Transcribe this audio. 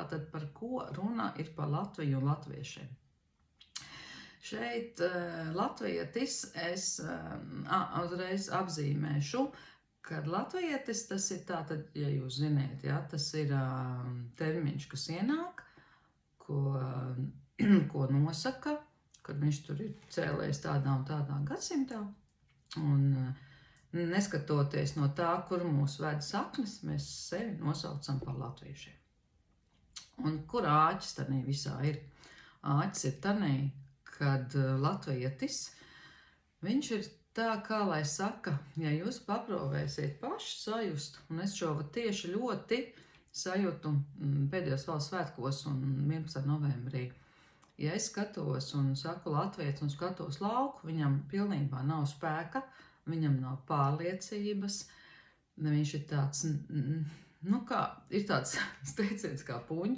tātad par ko runa ir par Latviju un latviešiem. Šeit latvietis es uzreiz apzīmēšu, kad latvietis tas ir tātad, ja jūs ziniet, ja, tas ir termiņš, kas ienāk, ko nosaka, kad viņš tur ir cēlējis tādā un tādā gadsimtā. Un neskatoties no tā, kur mūs ved saknes, mēs sevi nosaucam par latviešiem. Un kur āķis tanī visā ir? Āķis ir tanī, kad latvietis, viņš ir tā, kā lai saka, ja jūs paprovēsiet paši sajust, un es šo tieši ļoti sajūtu pēdējos valsts svētkos un 11. novembrī. Ja es skatos un saku latvietis un skatos lauku, viņam pilnībā nav spēka, viņam nav pārliecības, viņš ir tāds, ir tāds teiciens kā puņš.